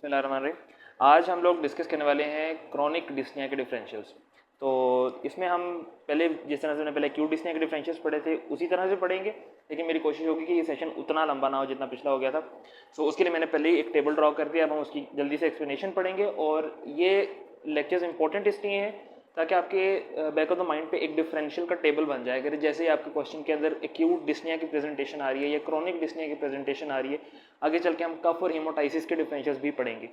बिस्मिल्लाहिर्रहमानिर्रहीम। आज हम लोग डिस्कस करने वाले हैं क्रॉनिक डिस्निया के डिफरेंशियल्स। तो इसमें हम पहले जिस तरह से हमने पहले एक्यूट डिस्निया के डिफरेंशियल्स पढ़े थे उसी तरह से पढ़ेंगे, लेकिन मेरी कोशिश होगी कि ये सेशन उतना लंबा ना हो जितना पिछला हो गया था। सो उसके लिए मैंने पहले ही एक टेबल ड्रॉ कर दिया। अब हम उसकी जल्दी से एक्सप्लेनेशन पढ़ेंगे और ये लेक्चर्स इंपॉर्टेंट इसलिए हैं ताकि आपके बैक ऑफ द माइंड पे एक डिफरेंशियल का टेबल बन जाए। अगर जैसे आपके क्वेश्चन के अंदर एक्यूट डिस्निया की प्रेजेंटेशन आ रही है या क्रॉनिक डिस्निया की प्रेजेंटेशन आ रही है, आगे चल के हम कफ और हेमोटाइसिस के डिफरेंशियल्स भी पढ़ेंगे।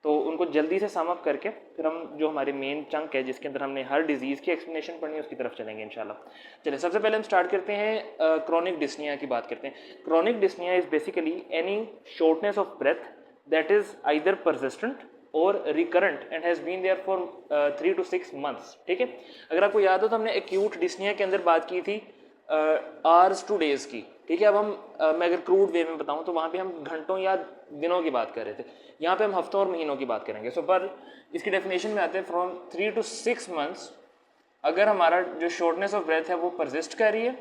तो उनको जल्दी से सम अप करके फिर हम जो हमारे मेन चंक है जिसके अंदर हमने हर डिजीज़ की एक्सप्लेनेशन पढ़नी है उसकी तरफ चलेंगे इंशाल्लाह। चलिए सबसे पहले हम स्टार्ट करते हैं क्रॉनिक डिस्निया की बात करते हैं। Chronic dyspnoea is basically any shortness of breath that is either persistent or recurrent and has been there for 3 to 6 months। ठीक है, अगर आपको याद हो तो हमने एक्यूट डिस्निया के अंदर बात की थी आवर्स टू डेज़ की। ठीक है, अब हम मैं अगर क्रूड वे में बताऊं तो वहाँ पे हम घंटों या दिनों की बात कर रहे थे, यहाँ पे हम हफ्तों और महीनों की बात करेंगे। सो पर इसकी डेफिनेशन में आते हैं फ्रॉम 3 to 6 months अगर हमारा जो शॉर्टनेस ऑफ ब्रेथ है वो परसिस्ट कर रही है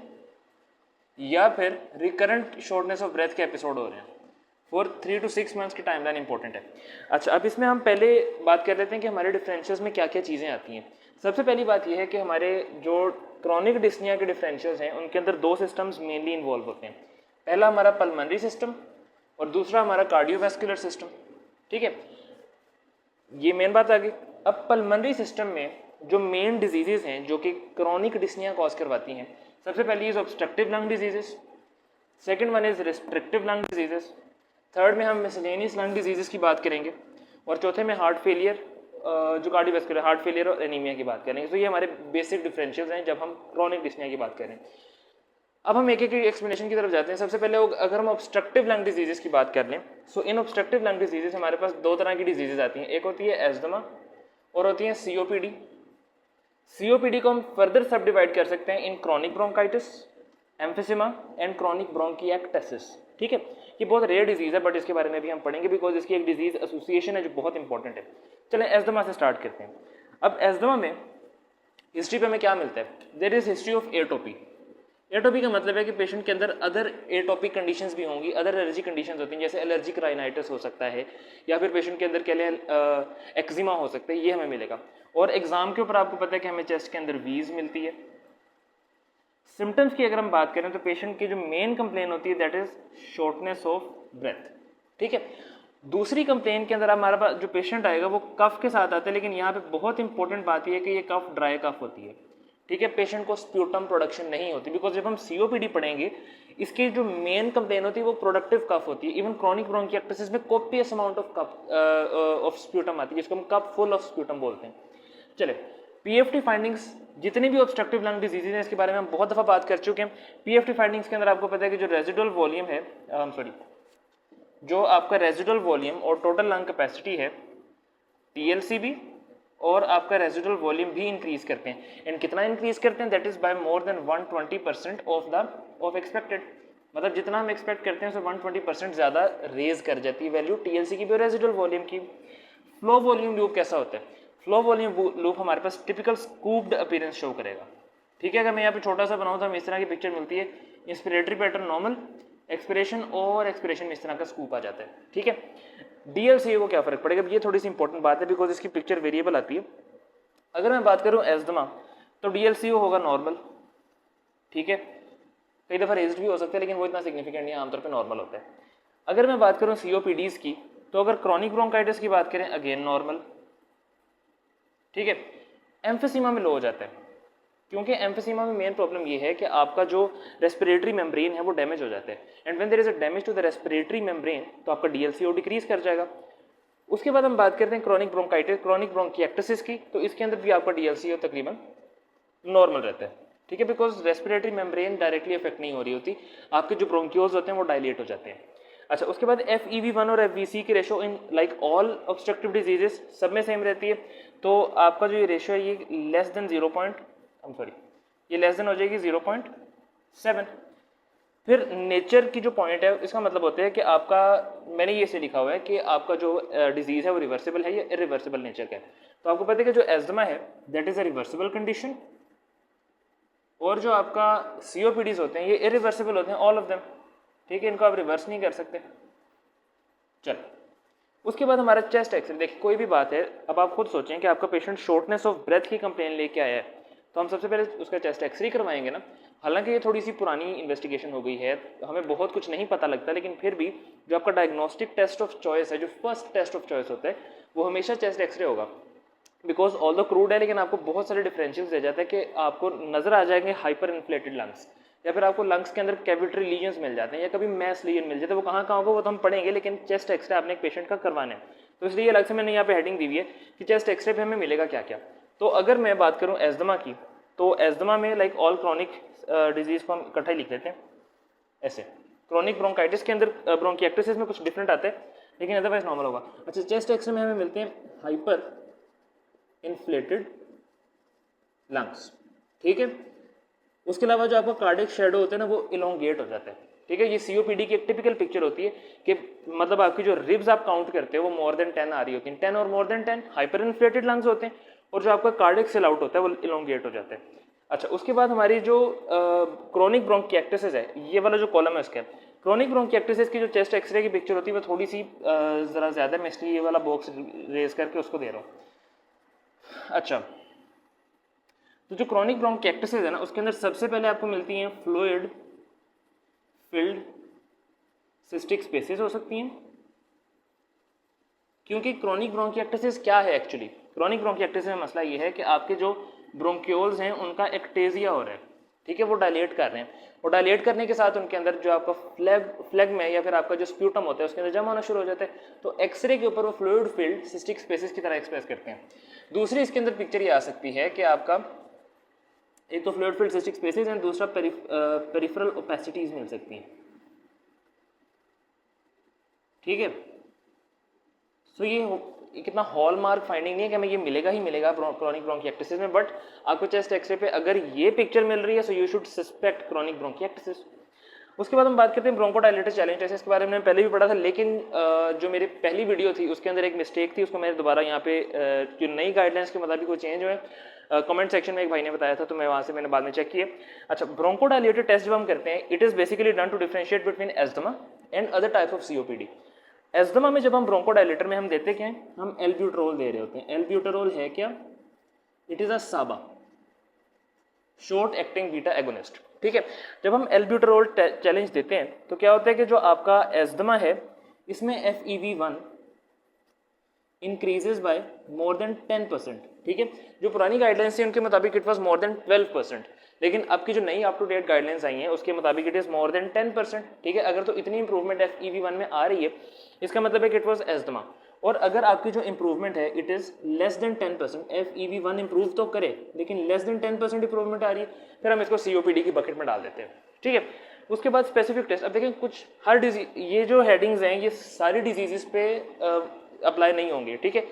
या फिर रिकरेंट शॉर्टनेस ऑफ ब्रेथ के एपिसोड हो रहे हैं फॉर 3 to 6 months की टाइमलाइन इंपॉर्टेंट है। अच्छा, अब इसमें हम पहले बात कर लेते हैं कि हमारे डिफरेंशियल्स में क्या क्या चीज़ें आती हैं। सबसे पहली बात यह है कि हमारे जो क्रॉनिक डिस्निया के डिफरेंशियल्स हैं उनके अंदर दो सिस्टम्स मेनली इन्वॉल्व होते हैं। पहला हमारा पल्मनरी सिस्टम और दूसरा हमारा कार्डियोवैस्कुलर सिस्टम। ठीक है, ये मेन बात आ गई। अब पल्मनरी सिस्टम में जो मेन डिजीजेज हैं जो कि क्रॉनिक डिस्निया कॉज करवाती हैं, सबसे पहली is obstructive lung diseases, second one is restrictive lung diseases, third में हम मिसलेनियस लंग डिजीजेस की बात करेंगे और चौथे में हार्ट फेलियर, जो कार्डियोवैस्कुलर हार्ट फेलियर और एनीमिया की बात करेंगे। तो ये हमारे बेसिक डिफरेंशियल्स हैं जब हम क्रॉनिक डिस्निया की बात करें। अब हम एक एक एक्सप्लेनेशन की तरफ जाते हैं। सबसे पहले अगर हम ऑब्स्ट्रक्टिव लंग डिजीजेस की बात कर लें, सो इन ऑब्स्ट्रक्टिव लंग डिजीजेस हमारे पास दो तरह की डिजीजेज आती हैं। एक होती है एस्थमा और होती है सीओपीडी। सीओपीडी को हम फर्दर सब डिवाइड कर सकते हैं in chronic bronchitis, emphysema and chronic bronchiectasis. ठीक है, ये बहुत रेयर डिजीज है बट इसके बारे में भी हम पढ़ेंगे बिकॉज इसकी एक डिजीज एसोसिएशन है जो बहुत इंपॉर्टेंट है। चलें एस्थमा से स्टार्ट करते हैं। अब एस्थमा में हिस्ट्री पे हमें क्या मिलता है? There is history of atopy. Atopy का मतलब है कि पेशेंट के अंदर अदर एटोपिक कंडीशंस भी होंगी, अदर एलर्जी कंडीशंस होती हैं, जैसे एलर्जिक राइनाइटिस हो सकता है या फिर पेशेंट के अंदर कह लें एक्जिमा हो सकता है, ये हमें मिलेगा। और एग्जाम के ऊपर आपको पता है कि हमें चेस्ट के अंदर वीज मिलती है। सिम्टम्स की अगर हम बात करें तो पेशेंट की जो मेन कंप्लेन होती है that is shortness of breath. ठीक है, दूसरी कंप्लेन के अंदर हमारा पास जो पेशेंट आएगा वो कफ के साथ आता है, लेकिन यहाँ पे बहुत इंपॉर्टेंट बात यह है कि ये कफ ड्राई कफ होती है। ठीक है, पेशेंट को स्प्यूटम प्रोडक्शन नहीं होती बिकॉज जब हम सीओपीडी पढ़ेंगे इसकी जो मेन कंप्लेन होती है वो प्रोडक्टिव कफ होती है। इवन क्रॉनिक ब्रोंकिएक्टिस में copious amount of cough of sputum आती है जिसको हम कप फुल ऑफ स्प्यूटम बोलते हैं। चले पीएफटी फाइंडिंग्स, जितनी भी ऑब्स्ट्रक्टिव लंग डिजीजेज हैं इसके बारे में हम बहुत दफ़ा बात कर चुके हैं। पीएफटी फाइंडिंग्स के अंदर आपको पता है कि जो रेजिडुअल वॉल्यूम है जो आपका रेजिडुअल वॉल्यूम और टोटल लंग कैपेसिटी है टीएलसीबी और आपका रेजिडुअल वॉल्यूम भी इंक्रीज करते हैं। एंड कितना इंक्रीज करते हैं? That is by more than 120% of expected. मतलब जितना हम एक्सपेक्ट करते हैं उससे 120% ज़्यादा रेज कर जाती है वैल्यू टीएलसी की भी और रेजिडुअल वॉल्यूम की। फ्लो वॉल्यूम लूप कैसा होता है? फ्लो वॉल्यूम लूप हमारे पास टिपिकल स्कूप्ड अपीयरेंस शो करेगा। ठीक है, अगर मैं यहाँ पे छोटा सा बनाऊँ तो हमें इस तरह की पिक्चर मिलती है। इंस्पिरेटरी पैटर्न नॉर्मल, एक्सपिरेशन और एक्सपिरेशन में इस तरह का स्कूप आ जाता है। ठीक है, डीएलसीए को क्या फर्क पड़ेगा? ये थोड़ी सी इंपॉर्टेंट बात है बिकॉज इसकी पिक्चर वेरिएबल आती है। अगर मैं बात करूँ एस्थमा तो डीएलसीओ होगा नॉर्मल। ठीक है, कई दफ़ा रेज्ड भी हो सकता है लेकिन वो इतना सिग्निफिकेंट नहीं है, आमतौर पे नॉर्मल होता है। अगर मैं बात करूँ सीओपीडीज की तो अगर क्रॉनिक ब्रोंकाइटिस की बात करें अगेन नॉर्मल। ठीक है, एम्फिसीमा में लो हो जाता है क्योंकि एम्फिसीमा में मेन प्रॉब्लम ये है कि आपका जो रेस्पिरेटरी मेम्ब्रेन है वो डैमेज हो जाता है। And when there is a damage to the respiratory membrane तो आपका डीएलसीओ डिक्रीज कर जाएगा। उसके बाद हम बात करते हैं क्रॉनिक ब्रोंकाइटिस, क्रॉनिक ब्रोंकिएक्टिसिस की, तो इसके अंदर भी आपका डीएलसीओ तकरीबन नॉर्मल रहता है। ठीक है, because respiratory membrane directly affect नहीं हो रही होती, आपके जो ब्रोंक्यूल्स होते हैं वो डायलेट हो जाते हैं। अच्छा, उसके बाद FEV1 और FVC की ratio in like all obstructive diseases सब में सेम रहती है। तो आपका जो ये रेशो है ये लेस देन ये लेस देन हो जाएगी 0.7। फिर नेचर की जो पॉइंट है इसका मतलब होता है कि आपका, मैंने ये से लिखा हुआ है कि आपका जो डिजीज़ है वो रिवर्सिबल है या इरिवर्सिबल नेचर का है। तो आपको पता है कि जो एस्थमा है that is a reversible condition और जो आपका सीओपीडीज होते हैं ये इरिवर्सिबल होते हैं ऑल ऑफ देम। ठीक है, इनको आप रिवर्स नहीं कर सकते। चल उसके बाद हमारा चेस्ट एक्सरे, देखिए कोई भी बात है, अब आप खुद सोचें कि आपका पेशेंट शॉर्टनेस ऑफ ब्रेथ की कंप्लेन लेके आया है, तो हम सबसे पहले उसका चेस्ट एक्सरे करवाएंगे ना। हालांकि ये थोड़ी सी पुरानी इन्वेस्टिगेशन हो गई है, हमें बहुत कुछ नहीं पता लगता, लेकिन फिर भी जो आपका डायग्नोस्टिक टेस्ट ऑफ चॉइस है, जो फर्स्ट टेस्ट ऑफ चॉइस होता है, वो हमेशा चेस्ट एक्सरे होगा। बिकॉज ऑल द क्रूड है, लेकिन आपको बहुत सारे डिफरेंशियल्स दे जाता है कि आपको नजर आ जाएंगे हाइपर इन्फ्लेटेड लंग्स, या फिर आपको लंग्स के अंदर कैविटरी लीजन्स मिल जाते हैं, या कभी मैस लीजन मिल जाते हैं। वो कहाँ कहाँ होगा वो तो हम पढ़ेंगे, लेकिन चेस्ट एक्सरे आपने एक पेशेंट का करवाना है, तो इसलिए अलग से मैंने यहाँ पे हेडिंग दी हुई है कि चेस्ट एक्सरे पे हमें मिलेगा क्या क्या। तो अगर मैं बात करूँ एस्थमा की, तो एस्थमा में लाइक ऑल क्रॉनिक डिजीज को हम इकट्ठा ही लिख लेते हैं ऐसे। क्रॉनिक ब्रोंकाइटिस के अंदर ब्रोंकिएक्टिस में कुछ डिफरेंट आता है, लेकिन अदरवाइज नॉर्मल होगा। अच्छा, चेस्ट एक्सरे में हमें मिलते हैं हाइपर इन्फ्लेटेड लंग्स, ठीक है। उसके अलावा जो आपका कार्डियक शेडो होते हैं ना, वो इलोंगेट हो जाता है, ठीक है। ये सीओपीडी की एक टिपिकल पिक्चर होती है कि मतलब आपकी जो रिब्स आप काउंट करते हो वो मोर देन 10 आ रही होती हैं, 10 और more than 10 hyper inflated lungs होते हैं, और जो आपका कार्डियक सेल आउट होता है वो इलोंगेट हो जाता है। अच्छा, उसके बाद हमारी जो क्रोनिक ब्रोंकिएक्टिस है, ये वाला जो कॉलम है उसका, क्रोनिक ब्रोंकिएक्टिस की जो चेस्ट एक्सरे की पिक्चर होती है वो थोड़ी सी ज़रा ज़्यादा, मैं इसलिए ये वाला बॉक्स रेज करके उसको दे रहा हूँ। अच्छा, तो जो क्रॉनिक ब्रोंकिएक्टिस है ना, उसके अंदर सबसे पहले आपको मिलती हैं फ्लूइड फिल्ड सिस्टिक स्पेसेस हो सकती हैं, क्योंकि क्रॉनिक ब्रोंकिएक्टिस क्या है एक्चुअली। क्रॉनिक ब्रोंकिएक्टिस में मसला ये है कि आपके जो ब्रोंक्यूल्स हैं उनका एक्टेजिया हो रहा है, ठीक है, वो डायलेट कर रहे हैं, और डायलेट करने के साथ उनके अंदर जो आपका फ्लैग्म है या फिर आपका जो स्प्यूटम होता है उसके अंदर जमा होना शुरू हो जाता है, तो एक्सरे के ऊपर वो फ्लूइड फिल्ड सिस्टिक स्पेसेस की तरह एक्सप्रेस करते हैं। दूसरी इसके अंदर पिक्चर ये आ सकती है कि आपका एक तो fluid filled cystic spaces and दूसरा पेरिफेरल ओपेसिटीज मिल सकती हैं, ठीक है। सो ये कितना हॉलमार्क फाइंडिंग नहीं है कि हमें ये मिलेगा ही मिलेगा क्रॉनिक ब्रोंकिएक्टिस में, बट आपको चेस्ट एक्सरे पे अगर ये पिक्चर मिल रही है so you should suspect chronic bronchiectasis. उसके बाद हम बात करते हैं ब्रोंकोडायलेटस चैलेंज टेस्ट। इसके बारे में मैंने पहले भी पढ़ा था, लेकिन जो मेरी पहली वीडियो थी उसके अंदर एक मिस्टेक थी, उसको मैंने दोबारा यहाँ पे जो नई गाइडलाइंस के मुताबिक वो चेंज हुए, कमेंट सेक्शन में एक भाई ने बताया था, तो मैं वहाँ से मैंने बाद में चेक किया। अच्छा, ब्रोंकोडायलेटस टेस्ट जब हम करते हैं, it is basically done to differentiate between asthma and other type of COPD. Asthma में जब हम ब्रोंकोडायलेटर में हम देते क्या है, हम एल्ब्यूटरॉल दे रहे होते हैं। एल्ब्यूटरॉल है क्या, इट इज़ अ साबा शॉर्ट एक्टिंग बीटा एगोनिस्ट, ठीक है। जब हम एल्ब्यूटरॉल चैलेंज देते हैं तो क्या होता है कि जो आपका एस्थमा है इसमें FEV1 increases by more then 10%, ठीक है। जो पुरानी गाइडलाइंस थी उनके मुताबिक इट वाज मोर देन 12%, लेकिन अब की जो नई अप टू डेट गाइडलाइंस आई हैं उसके मुताबिक इट इज मोर देन 10%, ठीक है। अगर तो इतनी इंप्रूवमेंट FEV1 में आ रही है, इसका मतलब है कि इट वाज एस्थमा। और अगर आपकी जो इंप्रूवमेंट है it is less than 10%, FEV1 improve तो करे लेकिन लेस देन 10% इंप्रूवमेंट आ रही है, फिर हम इसको COPD की बकेट में डाल देते हैं, ठीक है। उसके बाद स्पेसिफिक टेस्ट, अब देखें कुछ हर डिजीज, ये जो हेडिंग्स हैं ये सारी डिजीजेस पे अप्लाई नहीं होंगे, ठीक है।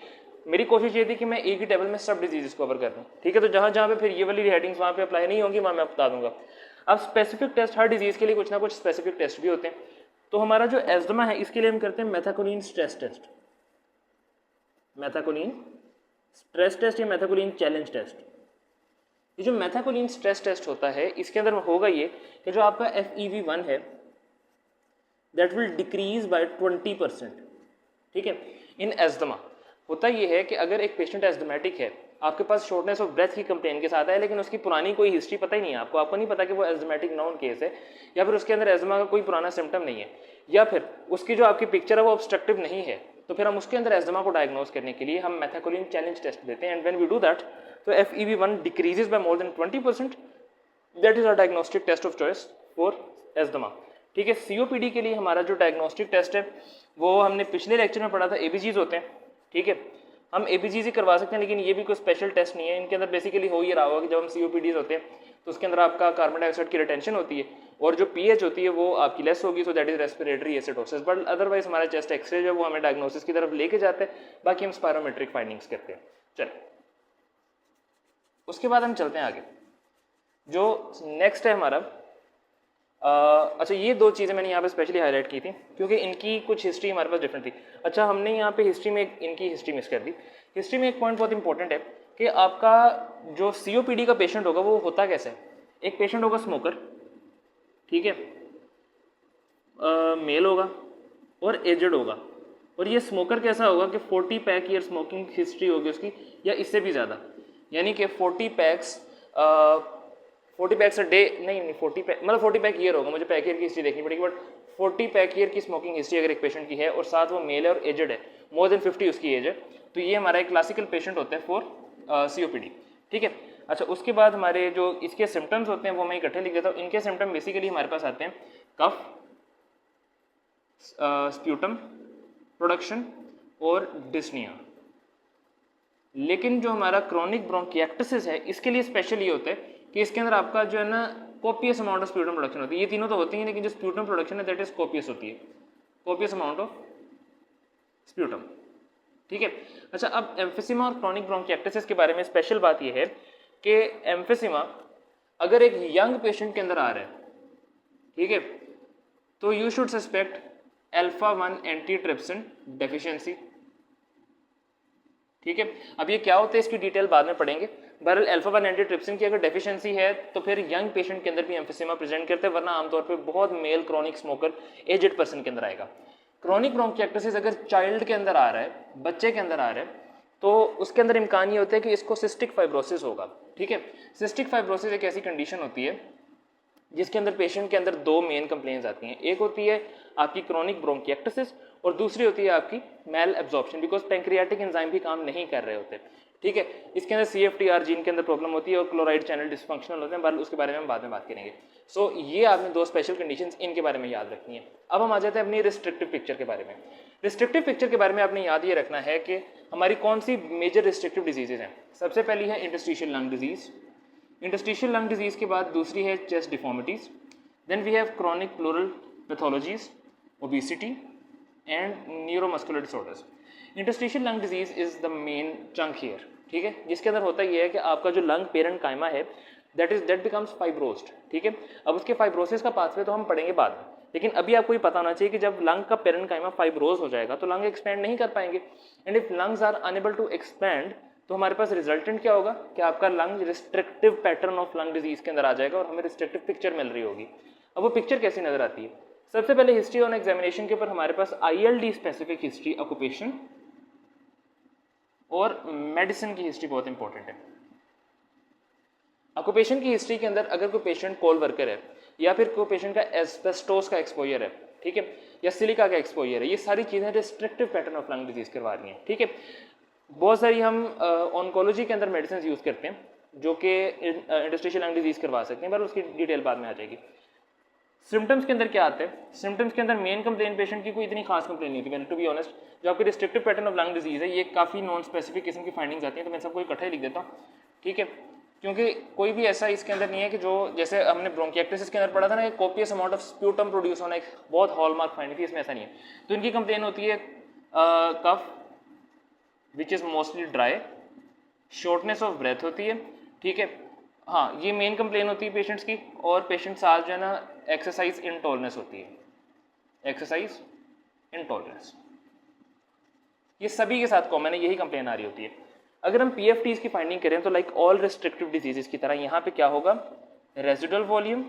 मेरी कोशिश ये थी कि मैं एक ही टेबल में सब डिजीजेस कवर कर दूँ, ठीक है। तो जहाँ जहाँ पे फिर ये वाली हेडिंग्स वहाँ पे अप्लाई नहीं होंगी वहाँ मैं बता दूंगा। अब स्पेसिफिक टेस्ट, हर डिजीज़ के लिए कुछ ना कुछ स्पेसिफिक टेस्ट भी होते हैं। तो हमारा जो एस्थमा है इसके लिए हम करते हैं मैथाकोलिन स्ट्रेस टेस्ट, मैथाकोलिन स्ट्रेस टेस्ट या मैथाकोलिन चैलेंज टेस्ट। ये जो मैथाकोलिन स्ट्रेस टेस्ट होता है इसके अंदर होगा ये कि जो आपका FEV1 है दैट विल डिक्रीज बाय 20%, ठीक है। इन एस्थमा होता ये है कि अगर एक पेशेंट एस्थमेटिक है, आपके पास शॉर्टनेस ऑफ ब्रेथ की कंप्लेन के साथ है, लेकिन उसकी पुरानी कोई हिस्ट्री पता ही नहीं है आपको नहीं पता कि वो एस्थमेटिक नॉन केस है, या फिर उसके अंदर एस्थमा का कोई पुराना सिम्टम नहीं है, या फिर उसकी जो आपकी पिक्चर है वो ऑब्स्ट्रक्टिव नहीं है, तो फिर हम उसके अंदर एस्थमा को डायग्नोज करने के लिए हम मैथाकोलिन चैलेंज टेस्ट देते हैं। And when we do that तो FEV1 decreases by more than 20%, that is our diagnostic test of choice for asthma, ठीक है। COPD के लिए हमारा जो डायग्नोस्टिक टेस्ट है वो हमने पिछले लेक्चर में पढ़ा था, ABGs होते हैं, ठीक है। हम ABGs ही करवा सकते हैं, लेकिन ये भी कोई स्पेशल टेस्ट नहीं है। इनके अंदर बेसिकली हो ये रहा होगा कि जब हम COPDs होते हैं तो उसके अंदर आपका कार्बन डाइऑक्साइड की रिटेंशन होती है और जो pH होती है वो आपकी लेस होगी, so that is respiratory acidosis. But otherwise हमारा चेस्ट एक्सरे जो वो हमें डायग्नोसिस की तरफ लेके जाते हैं, बाकी हम स्पायरोमेट्रिक फाइंडिंग्स करते हैं। चलिए उसके बाद हम चलते हैं आगे, जो नेक्स्ट है हमारा अच्छा, ये दो चीज़ें मैंने यहाँ पे स्पेशली हाईलाइट की थी क्योंकि इनकी कुछ हिस्ट्री हमारे पास डिफरेंट थी। अच्छा, हमने यहाँ पे हिस्ट्री में इनकी हिस्ट्री मिस कर दी। हिस्ट्री में एक पॉइंट बहुत इंपॉर्टेंट है कि आपका जो COPD का पेशेंट होगा वो होता कैसे। एक पेशेंट होगा स्मोकर, ठीक है, मेल होगा और एजड होगा, और ये स्मोकर कैसा होगा कि 40 पैक ईयर स्मोकिंग हिस्ट्री होगी उसकी या इससे भी ज़्यादा, यानी कि 40 पैक्स 40 पैक्स अ डे, नहीं 40 पैक मतलब 40 पैक ईयर होगा, मुझे पैक ईयर की हिस्ट्री देखनी पड़ेगी, बट 40 पैक ईयर की स्मोकिंग हिस्ट्री अगर एक पेशेंट की है और साथ वो मेल है और एजड है, मोर देन 50 उसकी एज है, तो ये हमारा एक क्लासिकल पेशेंट होता है फॉर COPD। ठीक है। अच्छा, उसके बाद हमारे जो इसके सिम्टम्स होते हैं वो मैं इकट्ठे लिख देता हूँ। इनके सिम्टम बेसिकली हमारे पास आते हैं कफ, स्प्यूटम प्रोडक्शन और डिस्निया। लेकिन जो हमारा क्रोनिक ब्रोंकिएक्टिसिस है इसके लिए स्पेशल ये होता है कि इसके अंदर आपका जो है ना copious amount of sputum production होती है। ये तीनों तो होती हैं, लेकिन जो स्प्यूटम प्रोडक्शन है दैट इज कोपियस होती है, कोपियस अमाउंट ऑफ स्प्यूटम। ठीक है। अच्छा, अब एम्फिसिमा और क्रोनिक ब्रोंकिएक्टिसिस के बारे में स्पेशल बात यह है कि एम्फिसिमा अगर एक यंग पेशेंट के अंदर आ रहा है, ठीक है, तो you should suspect अल्फा-1 antitrypsin deficiency. ठीक है। अब ये क्या होता है इसकी डिटेल बाद में पढ़ेंगे। बहरहाल अल्फा-1 एंटीट्रिप्सिन की अगर डेफिशिएंसी है तो फिर यंग पेशेंट के अंदर भी एम्फिसिमा प्रेजेंट करते हैं, वरना आमतौर पे बहुत male chronic smoker aged person के अंदर आएगा। क्रोनिक ब्रोंकिएक्टिसिस अगर चाइल्ड के अंदर आ रहा है, बच्चे के अंदर आ रहा है, तो उसके अंदर इम्कान ये होता है कि इसको सिस्टिक फाइब्रोसिस होगा। ठीक है। सिस्टिक फाइब्रोसिस एक ऐसी कंडीशन होती है जिसके अंदर पेशेंट के अंदर दो मेन कंप्लेंट्स आती हैं। एक होती है आपकी क्रोनिक ब्रोंकिएक्टिसिस और दूसरी होती है आपकी malabsorption, because pancreatic enzyme भी काम नहीं कर रहे होते। ठीक है। इसके अंदर CFTR जीन के अंदर प्रॉब्लम होती है और क्लोराइड चैनल डिसफंक्शनल होते हैं, बट उसके बारे में हम बाद में बात करेंगे। सो ये आपने दो स्पेशल कंडीशंस इनके बारे में याद रखनी है। अब हम आ जाते हैं अपनी रिस्ट्रिक्टिव पिक्चर के बारे में। रिस्ट्रिक्टिव पिक्चर के बारे में आपने याद ये रखना है कि हमारी कौन सी मेजर रिस्ट्रिक्टिव डिजीजेज हैं। सबसे पहली है interstitial lung disease, interstitial lung disease के बाद दूसरी है chest deformities, then we have chronic pleural pathologies, obesity and neuromuscular disorders. Interstitial lung disease is the main chunk here. ठीक है। जिसके अंदर होता ये है कि आपका जो लंग पेरेंट कायमा है दैट बिकम्स फाइब्रोस्ड। ठीक है। अब उसके फाइब्रोसिस का पाथवे तो हम पढ़ेंगे बाद में, लेकिन अभी आपको ये पता होना चाहिए कि जब लंग का पेरेंट कायमा फाइब्रोज हो जाएगा तो लंग एक्सपैंड नहीं कर पाएंगे, and if lungs are unable to expand तो हमारे पास रिजल्टेंट क्या होगा कि आपका lung restrictive pattern of lung disease के अंदर आ जाएगा और हमें रिस्ट्रिक्टिव पिक्चर मिल रही होगी। अब वो पिक्चर कैसी नजर आती है? सबसे पहले हिस्ट्री ऑन एग्जामिनेशन के ऊपर हमारे पास ILD स्पेसिफिक हिस्ट्री, ऑक्यूपेशन और मेडिसिन की हिस्ट्री बहुत इंपॉर्टेंट है। ऑक्यूपेशन की हिस्ट्री के अंदर अगर कोई पेशेंट कोल वर्कर है या फिर कोई पेशेंट का एस्बेस्टोस का एक्सपोजर है, ठीक है, या सिलिका का एक्सपोजर है, ये सारी चीज़ें restrictive pattern of lung disease करवा रही हैं। ठीक है। बहुत सारी हम ऑन्कोलॉजी के अंदर मेडिसिन यूज़ करते हैं जो कि इंटरस्टिशियल लंग डिजीज करवा सकते हैं, पर उसकी डिटेल बाद में आ जाएगी। सिम्टम्स के अंदर क्या आते हैं? सिम्टम्स के अंदर मेन कंप्लेन पेशेंट की कोई इतनी खास कंप्लेन नहीं होती, टू बी ऑनेस्ट। जो आपकी restrictive pattern of lung disease है ये काफ़ी नॉन स्पेसिफिक किस्म की फाइंडिंग्स आती हैं, तो मैं सबको इकट्ठा ही लिख देता हूँ। ठीक है। क्योंकि कोई भी ऐसा इसके अंदर नहीं है कि जो जैसे हमने ब्रोंकिएक्टिसिस के अंदर पढ़ा था ना, कि copious amount of sputum produce होना एक बहुत हॉलमार्क फाइंडिंग थी, इसमें ऐसा नहीं है। तो इनकी कंप्लेन होती है cough which is mostly dry, shortness of breath होती है। ठीक है। हाँ, ये मेन कंप्लेन होती है पेशेंट्स की। और पेशेंट साथ जो है ना एक्सरसाइज इंटॉलरेंस होती है, एक्सरसाइज इंटॉलरेंस, ये सभी के साथ कॉमन है, यही कंप्लेन आ रही होती है। अगर हम PFTs की फाइंडिंग करें तो लाइक ऑल रिस्ट्रिक्टिव डिजीजेस की तरह यहाँ पे क्या होगा, रेजिडुअल वॉल्यूम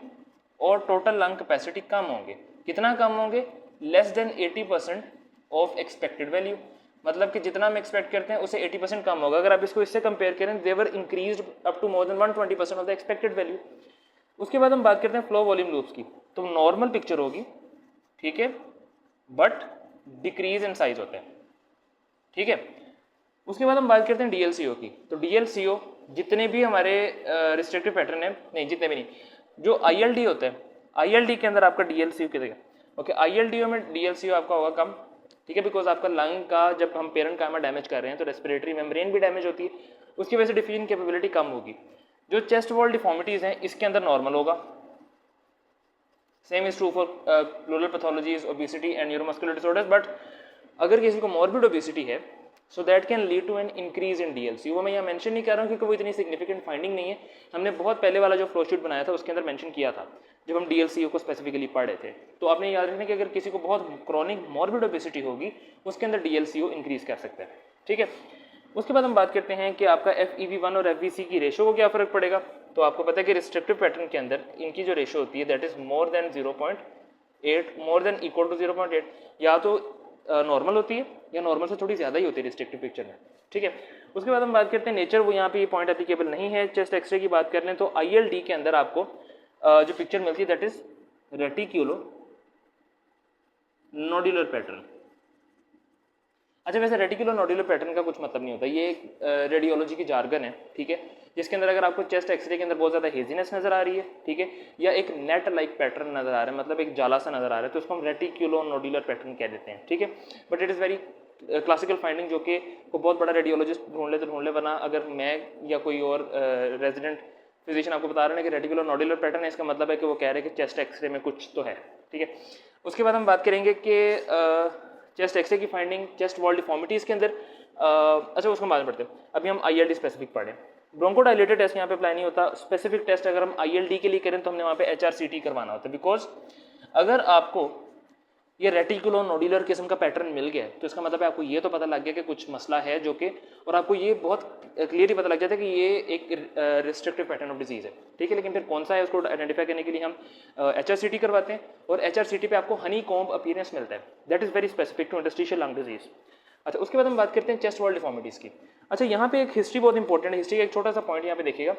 और टोटल लंग कैपेसिटी कम होंगे। कितना कम होंगे? Less than 80% of expected value, मतलब कि जितना हम एक्सपेक्ट करते हैं उससे 80% कम होगा। अगर आप इसको इससे कंपेयर करें, they were increased up to more than 120% of the expected value. उसके बाद हम बात करते हैं फ्लो वॉल्यूम लूप्स की, तो नॉर्मल पिक्चर होगी, ठीक है, बट डिक्रीज इन साइज होता है। ठीक है। उसके बाद हम बात करते हैं DLCO की, तो DLCO जितने भी हमारे रिस्ट्रिक्टिव पैटर्न है, नहीं जितने भी नहीं, जो ILD होता है, ILD के अंदर आपका DLCO कितना, ओके, ILDO में DLCO आपका होगा कम। ठीक है। बिकॉज आपका लंग का जब हम पेरेंट कायमा डैमेज कर रहे हैं तो रेस्पिरेटरी मेम्ब्रेन भी डैमेज होती है, उसकी वजह से डिफ्यूजन कैपेबिलिटी कम होगी। जो चेस्ट वॉल डिफॉर्मिटीज़ हैं इसके अंदर नॉर्मल होगा। Same is true for pleural pathologies, obesity and neuromuscular disorders. But अगर किसी को मॉर्बिड ओबेसिटी है so that can lead to an increase in DLCO। वो मैं यहाँ मेंशन नहीं कर रहा हूँ क्योंकि वो इतनी सिग्निफिकेंट फाइंडिंग नहीं है। हमने बहुत पहले वाला जो फ्लोशीट बनाया था उसके अंदर मेंशन किया था जब हम DLCO को स्पेसिफिकली पढ़ रहे थे। तो आपने याद रखना कि अगर किसी को बहुत क्रॉनिक मॉर्बिड ओबेसिटी होगी उसके अंदर DLCO इंक्रीज कर सकता है। ठीक है। उसके बाद हम बात करते हैं कि आपका FEV1 और FVC की रेशो को क्या फ़र्क पड़ेगा। तो आपको पता है कि रिस्ट्रिक्टिव पैटर्न के अंदर इनकी जो रेशो होती है that is more than 0.8, more than equal to 0.8, या तो नॉर्मल होती है या नॉर्मल से थोड़ी ज़्यादा ही होती है रिस्ट्रिक्टिव पिक्चर में, ठीक है। उसके बाद हम बात करते हैं नेचर, वो यहाँ पे ये पॉइंट एप्लीकेबल नहीं है। चेस्ट एक्सरे की बात कर लें तो ILD के अंदर आपको जो पिक्चर मिलती है दैट इज रेटिक्यूलो नोडुलर पैटर्न। अच्छा, वैसे रेटिकुलर नोडुलर पैटर्न का कुछ मतलब नहीं होता, ये एक रेडियोलॉजी की जार्गन है, ठीक है, जिसके अंदर अगर आपको चेस्ट एक्सरे के अंदर बहुत ज़्यादा हेजीनेस नजर आ रही है, ठीक है, या एक नेट लाइक पैटर्न नजर आ रहा है, मतलब एक जाला सा नजर आ रहा है, तो उसको हम रेटिकुलो नोडुलर पैटर्न कह देते हैं, ठीक है। But it is very classical finding, जो कि को बहुत बड़ा रेडियोलॉजिस्ट ढूंढ ले, वरना अगर मैं या कोई और रेजिडेंट फिजिशियन आपको बता रहे हैं कि रेटिकुलर नोडुलर पैटर्न है, इसका मतलब है कि वो कह रहे हैं कि चेस्ट एक्सरे में कुछ तो है, ठीक है। उसके बाद हम बात करेंगे कि चेस्ट एक्सरे की फाइंडिंग चेस्ट वॉल डिफॉर्मिटीज़ के अंदर। अच्छा, उसको बाद में पढ़ते हैं, अभी हम ILD स्पेसिफिक पढ़ें। ब्रोंकोडायलेटेड टेस्ट यहाँ पे अप्लाई नहीं होता। स्पेसिफिक टेस्ट अगर हम ILD के लिए करें तो हमने वहाँ पे HRCT करवाना होता है, बिकॉज अगर आपको ये रेटिकुलो नोडुलर किस्म का पैटर्न मिल गया तो इसका मतलब है आपको ये तो पता लग गया कि कुछ मसला है, जो कि और आपको ये बहुत क्लियरली पता लग जाता है कि ये एक रिस्ट्रिक्टिव पैटर्न ऑफ डिजीज़ है, ठीक है। लेकिन फिर कौन सा है उसको आइडेंटिफाई करने के लिए हम HRCT करवाते हैं, और HRCT पे आपको हनी कॉम्ब अपीयरेंस मिलता है, that is very specific to interstitial lung disease. अच्छा, उसके बाद हम बात करते हैं चेस्ट वॉल डिफॉर्मिटीज़ की। अच्छा, यहाँ पे एक हिस्ट्री बहुत इंपॉर्टेंट है। हिस्ट्री का एक छोटा सा पॉइंट यहाँ पे देखिएगा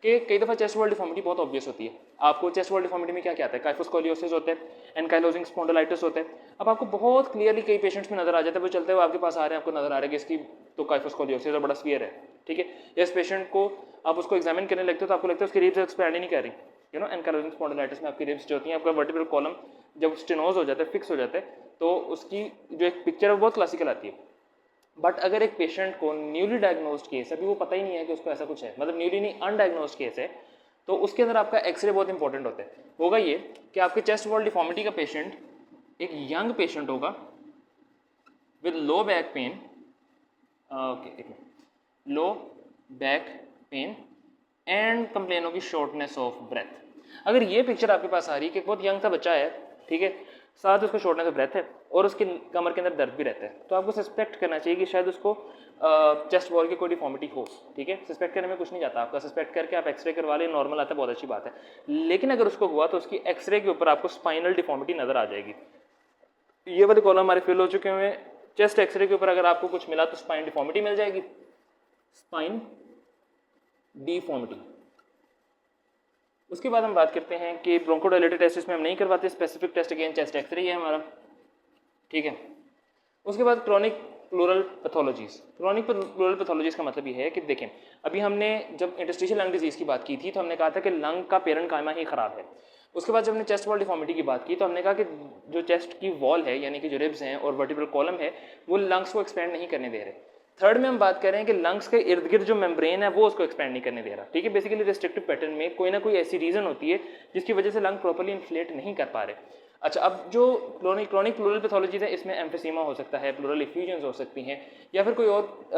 कि कई दफ़ा चेस्ट वॉल डिफॉर्मिटी बहुत ऑब्वियस होती है। आपको चेस्ट वॉल डिफॉर्मिटी में क्या क्या आता है, काइफोस्कोलियोसिस होता है, एनकाइलोजिंग स्पॉन्डिलाइटिस होता है। अब आपको बहुत क्लियरली कई पेशेंट्स में नजर आ जाता है, वो चलते हुए आपके पास आ रहे हैं, आपको नजर आ रहा है कि इसकी तो काइफोस्कोलियोसिस है, बड़ा सीवियर है, ठीक है। इस पेशेंट को आप उसको एग्जामिन करने लगते हो तो आपको लगता है उसकी रिब्स एक्सपैंड ही नहीं कर रही, यू नो। एनकाइलोजिंग स्पॉन्डिलाइटिस में आपकी रिब्स जो होती हैं, आपका वर्टिब्रल कॉलम जब स्टेनोज हो जाता है, फिक्स हो जाता है, तो उसकी जो एक पिक्चर है वो बहुत क्लासिकल आती है। बट अगर एक पेशेंट को न्यूली डायग्नोस्ड केस, अभी वो पता ही नहीं है कि उसको ऐसा कुछ है, मतलब न्यूली नहीं अनडायग्नोस्ड केस है, तो उसके अंदर आपका एक्सरे बहुत इंपॉर्टेंट होता है। होगा ये कि आपके चेस्ट वॉल डिफॉर्मिटी का पेशेंट एक यंग पेशेंट होगा with low back pain, low back pain and complain होगी शॉर्टनेस ऑफ ब्रेथ। अगर ये पिक्चर आपके पास आ रही है कि बहुत यंग सा बच्चा है, ठीक है, साथ उसको शॉर्टनेस ऑफ ब्रेथ है और उसके कमर के अंदर दर्द भी रहता है, तो आपको सस्पेक्ट करना चाहिए कि शायद उसको चेस्ट वॉल की कोई डिफॉर्मिटी हो, ठीक है। सस्पेक्ट करने में कुछ नहीं जाता, आपका सस्पेक्ट करके आप एक्सरे करवा लें, नॉर्मल आता है, बहुत अच्छी बात है। लेकिन अगर उसको हुआ तो उसकी एक्सरे के ऊपर आपको स्पाइनल डिफॉर्मिटी नजर आ जाएगी। ये वाले कॉलम हमारे फिल हो चुके हैं। चेस्ट एक्सरे के ऊपर अगर आपको कुछ मिला तो स्पाइन डिफॉर्मिटी मिल जाएगी, स्पाइन डिफॉर्मिटी। उसके बाद हम बात करते हैं कि ब्रोंकोडायलेटेड टेस्ट इसमें हम नहीं करवाते, specific test again chest X-ray ही है हमारा, ठीक है। उसके बाद chronic pleural pathologies. Chronic pleural pathologies का मतलब ये है कि देखें, अभी हमने जब इंटरस्टिशियल लंग डिजीज़ की बात की थी तो हमने कहा था कि लंग का पेरेन्काइमा ही ख़राब है। उसके बाद जब हमने चेस्ट वॉल डिफॉर्मिटी की बात की तो हमने कहा कि जो चेस्ट की वॉल है, यानी कि जो रिब्स हैं और वर्टिब्रल कॉलम है, वो लंग्स को एक्सपेंड नहीं करने दे रहे। थर्ड में हम बात कर रहे हैं कि लंग्स के इर्द गिर्द जो मेम्ब्रेन है वो उसको एक्सपेंड नहीं करने दे रहा, ठीक है। बेसिकली रिस्ट्रिक्टिव पैटर्न में कोई ना कोई ऐसी रीज़न होती है जिसकी वजह से लंग प्रॉपर्ली इन्फ्लेट नहीं कर पा रहे। अच्छा, अब जो क्रॉनिक प्लूरल पैथोलॉजीज है, इसमें एम्फिसीमा हो सकता है, प्लूरल इफ्यूजन्स हो सकती हैं, या फिर कोई और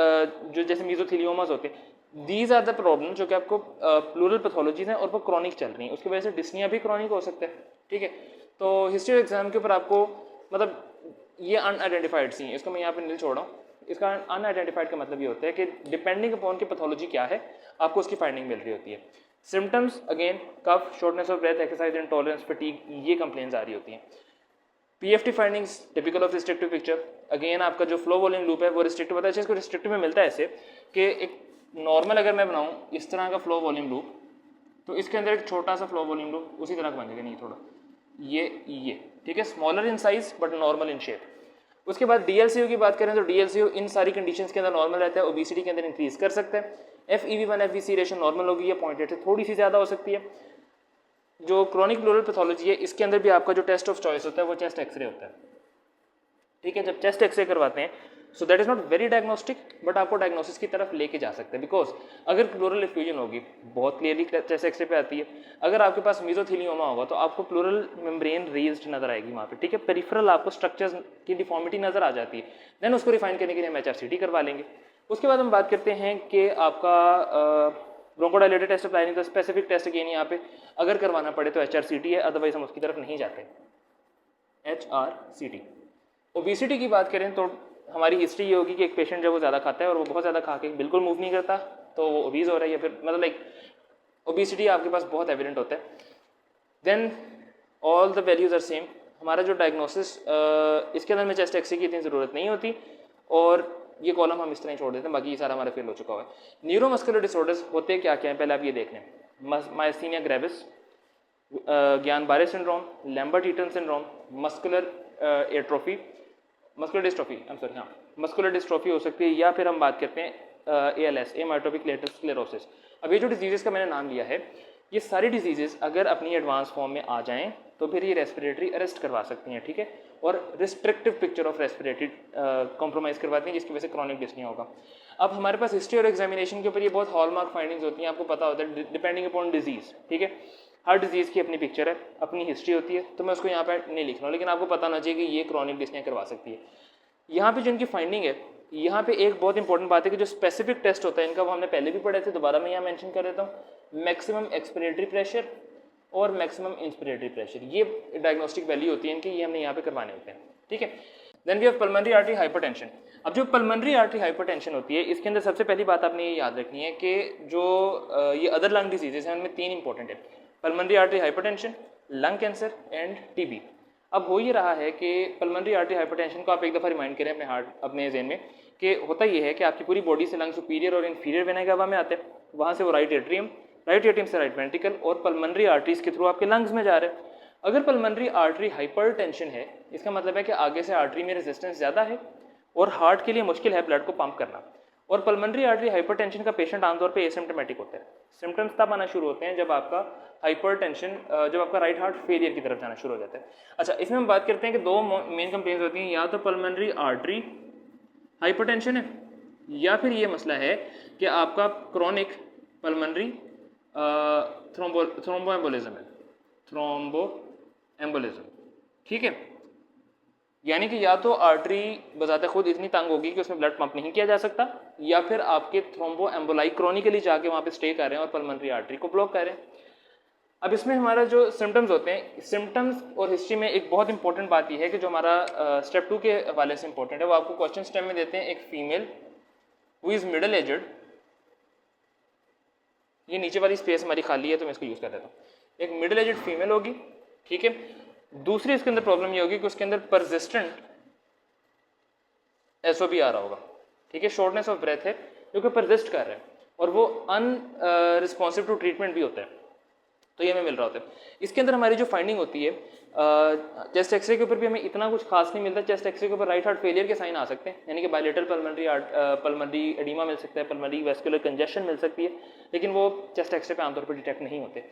जो जैसे मीजोथेलियोमास होते हैं। दीज आर द प्रॉब्लम जो कि आपको प्लूरल पैथोलॉजीज हैं और वो क्रॉनिक चल रही हैं, उसकी वजह से डिस्निया भी क्रॉनिक हो सकता है, ठीक है। तो हिस्ट्री एग्जाम के ऊपर आपको मतलब ये अनआइडेंटिफाइड सी हैं, इसको मैं यहाँ पे नहीं छोड़ रहा हूँ। इसका अनआइडेंटिफाइड का मतलब ये होता है कि डिपेंडिंग अपॉन की पैथोलॉजी क्या है आपको उसकी फाइंडिंग मिल रही होती है। Symptoms again cough, shortness of breath, exercise intolerance, fatigue, ये कंप्लेंट्स आ रही होती हैं। PFT findings typical of restrictive picture. Again आपका जो फ्लो वॉल्यूम लूप है वो रिस्ट्रिक्टिव होता है। इसको रिस्ट्रिक्टिव में मिलता है ऐसे कि एक नॉर्मल अगर मैं बनाऊँ इस तरह का फ्लो वॉल्यूम लूप, तो इसके अंदर एक छोटा सा फ्लो वॉल्यूम लूप उसी तरह का बन जाएगा, नहीं थोड़ा ये ठीक है, smaller in size but normal in shape. उसके बाद DLCO की बात करें तो DLCO इन सारी कंडीशंस के अंदर नॉर्मल रहता है, ओबेसिटी के अंदर इंक्रीज कर सकता है। FEV1 FVC रेशो नॉर्मल होगी या 0.8 से थोड़ी सी ज़्यादा हो सकती है। जो क्रॉनिक प्लूरल पैथोलॉजी है इसके अंदर भी आपका जो टेस्ट ऑफ चॉइस होता है वो चेस्ट एक्सरे होता है, ठीक है। जब चेस्ट एक्सरे करवाते हैं so that is not very diagnostic, but आपको डायग्नोसिस की तरफ लेके जा सकते हैं, बिकॉज अगर प्लूरल इफ्यूजन होगी बहुत क्लियरली चेस्ट एक्सरे पे आती है। अगर आपके पास मीजोथेलियोमा होगा तो आपको प्लूरल मेम्ब्रेन रेज्ड नजर आएगी वहाँ पे, ठीक है। पेरिफेरल आपको स्ट्रक्चर्स की डिफॉर्मिटी नजर आ जाती है, देन उसको रिफाइन करने के लिए हम HRCT करवा लेंगे। उसके बाद हम बात करते हैं कि आपका ब्रोंकोडायलेटेड टेस्ट अप्लाई नहीं, तो स्पेसिफिक टेस्ट अगेन यहाँ पे अगर करवाना पड़े तो HRCT है, अदरवाइज हम उसकी तरफ नहीं जाते, HRCT। ओबेसिटी की बात करें तो हमारी हिस्ट्री ये होगी कि एक पेशेंट जब वो ज़्यादा खाता है और वो बहुत ज़्यादा खा के बिल्कुल मूव नहीं करता तो वो ओबीज हो रहा है, या फिर मतलब लाइक ओबेसिटी आपके पास बहुत एविडेंट होता है। Then all the values are same, हमारा जो डायग्नोसिस इसके अंदर में चेस्ट एक्सरे की इतनी ज़रूरत नहीं होती और ये कॉलम हम इस तरह ही छोड़ देते हैं, बाकी ये सारा हमारा फिल हो चुका हुआ है। न्यूरोमस्कुलर डिसऑर्डर्स होते क्या क्या हैं पहले आप ये देख लें। Myasthenia gravis, Guillain-Barré syndrome, Lambert-Eaton syndrome, muscular atrophy, muscular dystrophy, muscular dystrophy हो सकती है, या फिर हम बात करते हैं ALS, एमाइट्रोपिक लेटरल स्क्लेरोसिस। अब ये जो डिजीज़ का मैंने नाम लिया है, ये सारी डिजीज़ अगर अपनी एडवांस फॉर्म में आ जाएं तो फिर ये रेस्पिरेटरी अरेस्ट करवा सकती हैं, ठीक है, और restrictive picture of respiratory compromise करवाती हैं, जिसकी वजह से क्रॉनिक डिस्निया होगा। अब हमारे पास हिस्ट्री और एग्जामिनेशन के ऊपर ये बहुत हॉलमार्क फाइंडिंग्स होती हैं, आपको पता होता है, डिपेंडिंग अपॉन डिजीज़, ठीक है। हर डिजीज़ की अपनी पिक्चर है, अपनी हिस्ट्री होती है, तो मैं उसको यहाँ पर नहीं लिख रहा हूँ, लेकिन आपको पता होना चाहिए कि ये क्रॉनिक डिस्निया करवा सकती है। यहाँ पे जो इनकी फाइंडिंग है, यहाँ पे एक बहुत इंपॉर्टेंट बात है कि जो स्पेसिफिक टेस्ट होता है इनका, वो हमने पहले भी पढ़े थे, दोबारा मैं यहाँ मेंशन कर देता हूँ। मैक्सिमम एक्सपिरेटरी प्रेशर और मैक्सिमम इंस्पिरेटरी प्रेशर, ये डायग्नोस्टिक वैल्यू होती है इनकी, ये हमने यहाँ पे करवाने होते हैं, ठीक है। Then we have pulmonary artery hypertension. अब जो पल्मोनरी आर्टरी हाइपरटेंशन होती है, इसके अंदर सबसे पहली बात आपने ये याद रखनी है कि जो ये अदर लंग डिजीजेज हैं उनमें 3 इंपॉर्टेंट है, pulmonary artery hypertension, lung cancer and TB। अब हो ये रहा है कि पल्मोनरी आर्टरी हाइपरटेंशन को आप एक दफ़ा रिमाइंड करें अपने ज़हन में कि होता ये है कि आपकी पूरी बॉडी से लंग सुपीरियर और इन्फीरियर वेना कावा में आते हैं, वहाँ से वो राइट एट्रियम से राइट वेंट्रिकल और पल्मोनरी आर्टरीज के थ्रू आपके लंग्स में जा रहे हैं। अगर पल्मोनरी आर्टरी हाइपरटेंशन है, इसका मतलब है कि आगे से आर्टरी में रेजिस्टेंस ज़्यादा है और हार्ट के लिए मुश्किल है ब्लड को पंप करना। और पल्मोनरी आर्टरी हाइपरटेंशन का पेशेंट आमतौर पे एसिम्प्टोमेटिक होता है। सिम्टम्स तब आना शुरू होते हैं जब आपका हाइपरटेंशन, जब आपका राइट हार्ट फेलियर की तरफ जाना शुरू हो जाता है। अच्छा, इसमें हम बात करते हैं कि 2 मेन कंप्लेंट्स होती हैं, या तो पल्मोनरी आर्टरी हाइपरटेंशन है, या फिर ये मसला है कि आपका क्रॉनिक पल्मोनरी थ्रोम्बोएम्बोलिज्म है, थ्रोम्बोएम्बोलिज्म, ठीक है। यानी कि या तो आर्टरी बजाते खुद इतनी तंग होगी कि उसमें ब्लड पंप नहीं किया जा सकता, या फिर आपके थ्रोम्बोएम्बोलाई क्रॉनिकली जाके वहाँ पे स्टे कर रहे हैं और पल्मोनरी आर्टरी को ब्लॉक कर रहे हैं। अब इसमें हमारा जो सिम्टम्स होते हैं, सिम्टम्स और हिस्ट्री में एक बहुत इंपॉर्टेंट बात यह है कि जो हमारा स्टेप 2 के हवाले से इंपॉर्टेंट है, वो आपको क्वेश्चन स्टेप में देते हैं। एक female who is middle aged, ये नीचे वाली स्पेस हमारी खाली है तो मैं इसको यूज़ कर देता हूँ। एक मिडल एजड फीमेल होगी, ठीक है। दूसरी इसके अंदर प्रॉब्लम ये होगी कि उसके अंदर परसिस्टेंट SOB आ रहा होगा, ठीक है, शॉर्टनेस ऑफ ब्रेथ है जो कि परसिस्ट कर रहा है और वो अनरिस्पॉन्सिव टू ट्रीटमेंट भी होता है, तो ये हमें मिल रहा होता है। इसके अंदर हमारी जो फाइंडिंग होती है, चेस्ट एक्सरे के ऊपर भी हमें इतना कुछ खास नहीं मिलता। चेस्ट एक्सरे के ऊपर राइट हार्ट फेलियर के साइन आ सकते हैं, यानी कि बायलेटरल पल्मोनरी एडिमा मिल सकता है, पल्मोनरी वेस्कुलर कंजेशन मिल सकती है, लेकिन वो चेस्ट एक्सरे पे आमतौर पर डिटेक्ट नहीं होते।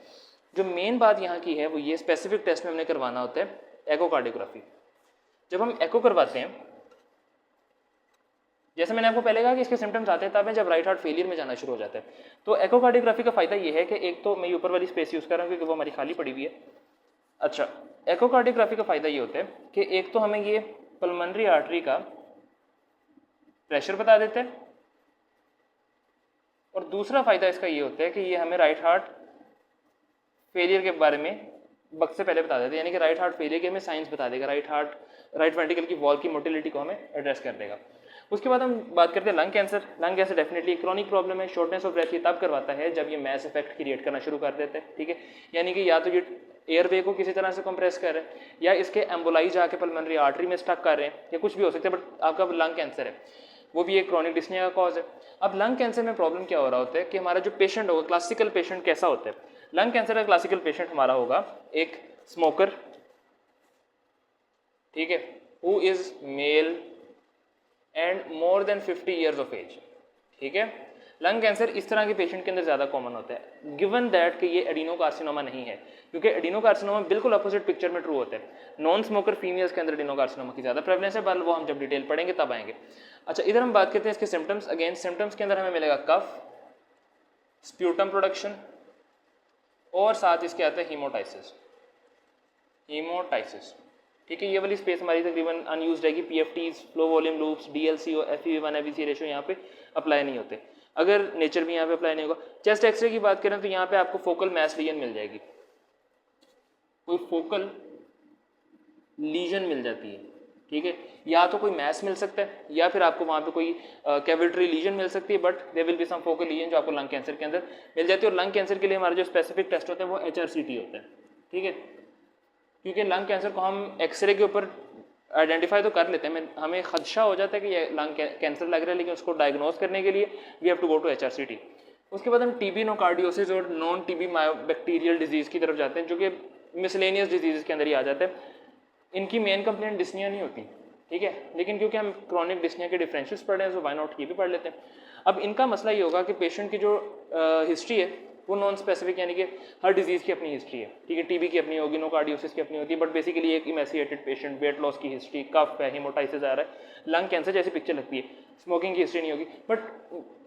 जो मेन बात यहाँ की है वो ये स्पेसिफिक टेस्ट में हमने करवाना होता है एकोकार्डियोग्राफी। जब हम एको करवाते हैं, जैसे मैंने आपको पहले कहा कि इसके सिम्टम्स आते हैं तब है जब राइट हार्ट फेलियर में जाना शुरू हो जाता है। तो एकोकार्डियोग्राफी का फायदा ये है कि एक तो मैं ऊपर वाली स्पेस यूज़ कर रहा हूँ क्योंकि वो हमारी खाली पड़ी हुई है। अच्छा, एकोकार्डियोग्राफी का फायदा ये होता है कि एक तो हमें ये पल्मोनरी आर्टरी का प्रेशर बता देता है, और दूसरा फायदा इसका ये होता है कि ये हमें राइट हार्ट फेलियर के बारे में वक्त से पहले बता देते हैं, यानी कि राइट हार्ट फेलियर के हमें साइंस बता देगा, राइट वेंट्रिकल की वॉल की मोटिलिटी को हमें एड्रेस कर देगा। उसके बाद हम बात करते हैं lung cancer. Lung cancer definitely chronic problem है, शॉर्टनेस ऑफ ब्रेथ ये तब करवाता है जब ये मैस इफेक्ट क्रिएट करना शुरू कर देता है, ठीक है, यानी कि या तो ये एयरवे को किसी तरह से कंप्रेस कर रहे हैं या इसके एम्बोलाई जाके पल्मोनरी आर्टरी में स्टक कर रहे हैं, या कुछ भी हो सकता है, बट आपका लंग कैंसर है वो भी एक क्रॉनिक डिस्निया का कॉज है। अब लंग कैंसर में प्रॉब्लम क्या हो रहा होता है कि हमारा जो पेशेंट होगा, क्लासिकल पेशेंट कैसा होता है, लंग कैंसर का क्लासिकल पेशेंट हमारा होगा एक स्मोकर, ठीक है, who is male and more than 50 years of age, ठीक है। लंग कैंसर इस तरह के पेशेंट के अंदर ज़्यादा कॉमन होता है, गिवन दैट कि ये एडिनोकार्सिनोमा नहीं है, क्योंकि एडिनोकार्सिनोमा बिल्कुल अपोजिट पिक्चर में ट्रू होता है। नॉन स्मोकर फीमेल्स के अंदर एडिनोकार्सिनोमा की ज़्यादा प्रेवलेंस है, बल वो हम जब डिटेल पढ़ेंगे तब आएंगे। अच्छा, इधर हम बात करते हैं इसके सिम्टम्स। अगेन सिम्टम्स के अंदर हमें मिलेगा कफ, स्प्यूटम प्रोडक्शन, और साथ इसके आता है हीमोटाइसिस, ठीक है। ये वाली स्पेस हमारी तकरीबन अनयूज्ड रहेगी। PFTs, flow volume loops, DLC और FEV1 FVC रेशो यहाँ पे अप्लाई नहीं होते, अगर नेचर भी यहाँ पे अप्लाई नहीं होगा। चेस्ट एक्सरे की बात करें तो यहाँ पे आपको फोकल मैस लीजन मिल जाएगी, कोई फोकल लीजन मिल जाती है, ठीक है, या तो कोई मैस मिल सकता है या फिर आपको वहाँ पे कोई कैविटरी लीजन मिल सकती है, but there will be some focal lesion जो आपको लंग कैंसर के अंदर मिल जाती है। और लंग कैंसर के लिए हमारा जो स्पेसिफिक टेस्ट होता है वो HRCT होता है, ठीक है। क्योंकि लंग कैंसर को हम एक्सरे के ऊपर आइडेंटिफाई तो कर लेते हैं, हमें खदशा हो जाता है कि ये लंग कैंसर लग रहा है, लेकिन उसको डायग्नोज करने के लिए we have to go to HRCT। उसके बाद हम टीबी, नोकार्डियोसिस और नॉन टीबी मायोबैक्टीरियल डिजीज़ की तरफ जाते हैं, जो कि मिसलेनियस डिजीज़ के अंदर ही आ जाते हैं। इनकी मेन कंप्लेंट डिस्निया नहीं होती, ठीक है, लेकिन क्योंकि हम क्रॉनिक डिस्निया के डिफरेंशियल्स पढ़ रहे हैं, सो वाई नॉट ये भी पढ़ लेते हैं। अब इनका मसला ये होगा कि पेशेंट की जो हिस्ट्री है वो नॉन स्पेसिफिक, यानी कि हर डिजीज़ की अपनी हिस्ट्री है, ठीक है, टीबी की अपनी होगी, नोकार्डियोसिस की अपनी होती है, बट बेसिकली एक इमेसिएटेड पेशेंट, वेट लॉस की हिस्ट्री, कफ है, हेमोटाइसिस आ रहा है, लंग कैंसर जैसी पिक्चर लगती है, स्मोकिंग की हिस्ट्री नहीं होगी। बट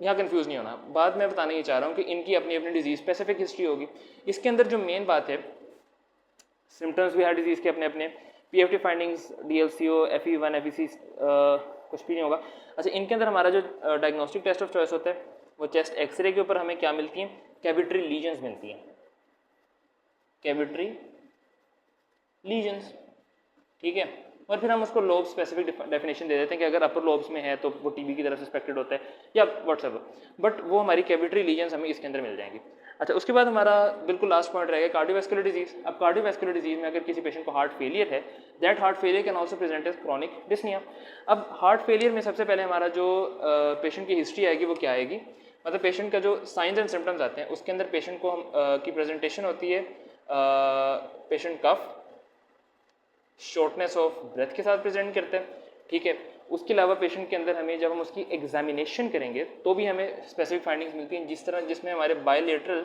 यहाँ कंफ्यूज नहीं होना, बाद में बताने ये चाह रहा हूँ कि इनकी अपनी अपनी डिजीज़ स्पेसिफिक हिस्ट्री होगी। इसके अंदर जो मेन बात है, सिम्टम्स भी हर डिजीज़ के अपने अपने, PFT findings, DLCO, FE1, FEC कुछ भी नहीं होगा। अच्छा, इनके अंदर हमारा जो डायग्नोस्टिक टेस्ट ऑफ चॉइस होता है वो चेस्ट एक्सरे के ऊपर हमें क्या मिलती हैं, कैविट्री लीजन्स मिलती हैं, कैविट्री लीजन्स, ठीक है। और फिर हम उसको लोब स्पेसिफिक डेफिनेशन दे देते हैं कि अगर अपर लोब्स में है तो वो टीबी की तरफ सस्पेक्टेड होता है या व्हाट्सएवर, बट वो हमारी कैविट्री लीजन्स हमें इसके अंदर मिल जाएंगी। अच्छा, उसके बाद हमारा बिल्कुल लास्ट पॉइंट रहेगा कार्डियोवैस्कुलर डिजीज। अब कार्डियोवैस्कुलर डिजीज में अगर किसी पेशेंट को हार्ट फेलियर है, that heart failure can also present as chronic dyspnoea. अब हार्ट फेलियर में सबसे पहले हमारा जो पेशेंट की हिस्ट्री आएगी वो क्या आएगी, मतलब पेशेंट का जो साइंस एंड सिम्टम्स आते हैं उसके अंदर पेशेंट को की प्रेजेंटेशन होती है, patient cough, shortness of breath के साथ प्रेजेंट करते हैं, ठीक है। उसके अलावा पेशेंट के अंदर हमें जब हम उसकी एग्जामिनेशन करेंगे तो भी हमें स्पेसिफिक फाइंडिंग्स मिलती हैं, जिसमें हमारे बायलेटरल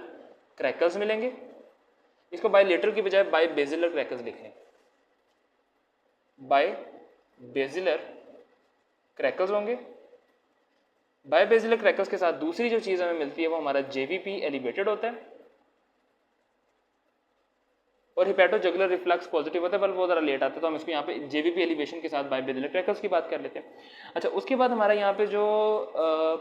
क्रैकल्स मिलेंगे। इसको बायलेटरल की बजाय बायबेजिलर क्रैकल्स लिखें, बायबेजिलर क्रैकल्स होंगे। बायबेजिलर क्रैकल्स के साथ दूसरी जो चीज़ हमें मिलती है वो हमारा JVP एलिवेटेड होता है और हिपैटोजुगुलर रिफ्लक्स पॉजिटिव होता है, पर वो ज़रा लेट आता है, तो हम इसको यहाँ पे JVP एलिवेशन के साथ बायबेजिलर क्रैकल्स की बात कर लेते हैं। अच्छा, उसके बाद हमारा यहाँ पे जो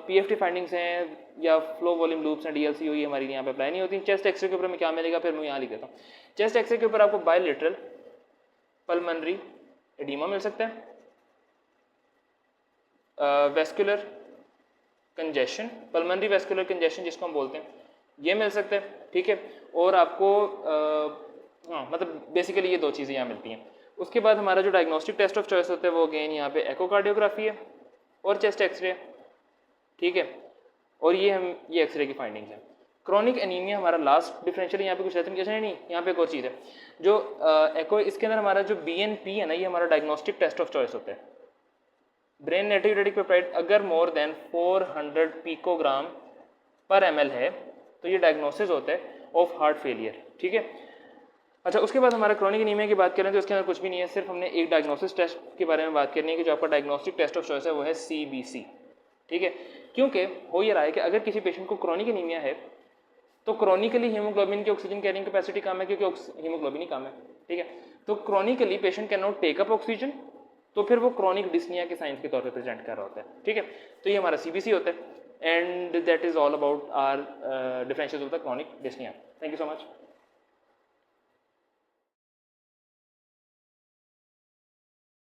PFT फाइंडिंग्स हैं या फ्लो वॉल्यूम लूप्स हैं, DLCO, ये हमारी यहाँ पे अप्लाई नहीं होती। चेस्ट एक्सरे के ऊपर हमें क्या मिलेगा, फिर मैं यहाँ लिख देता हूँ। चेस्ट एक्सरे के ऊपर आपको बायलेटरल पल्मोनरी एडीमा मिल सकता है, vascular congestion, pulmonary vascular congestion जिसको हम बोलते हैं, ये मिल सकता है, ठीक है। और आपको हाँ, मतलब बेसिकली ये दो चीज़ें यहाँ मिलती हैं। उसके बाद हमारा जो डायग्नोस्टिक टेस्ट ऑफ चॉइस होता है वो अगेन यहाँ पे एकोकार्डियोग्राफी है और चेस्ट एक्सरे, ठीक है। और ये एक्सरे की फाइंडिंग्स हैं। क्रॉनिक एनीमिया हमारा लास्ट डिफरेंशियल यहाँ पे कुछ रहता नहीं, यहाँ पे एक और चीज़ है जो एको, इसके अंदर हमारा जो BNP है ना, ये हमारा डायग्नोस्टिक टेस्ट ऑफ चॉइस होता है। ब्रेन नाइट्रेटिक पेप्टाइड अगर मोर देन 400 पिकोग्राम पर ml है तो ये डायग्नोसिस होता है ऑफ हार्ट फेलियर, ठीक है। अच्छा, उसके बाद हमारा क्रॉनिक एनीमिया की बात करें तो इसके अंदर कुछ भी नहीं है, सिर्फ हमने एक डायग्नोसिस टेस्ट के बारे में बात करनी है कि जो आपका डायग्नोस्टिक टेस्ट ऑफ चॉइस है वो है CBC, ठीक है। क्योंकि हो ये रहा है कि अगर किसी पेशेंट को क्रॉनिक एनीमिया है तो क्रॉनिकली हीमोग्लोबिन की ऑक्सीजन कैरिंग कैपेसिटी कम है, क्योंकि हीमोग्लोबिन ही कम है, ठीक है। तो chronically patient can not take up oxygen, तो फिर वो क्रॉनिक डिस्निया के साइंस के तौर पे प्रेजेंट कर रहा होता है, ठीक है। तो ये हमारा CBC होता है and that is all about our differentials of the chronic dyspnoea. Thank you so much.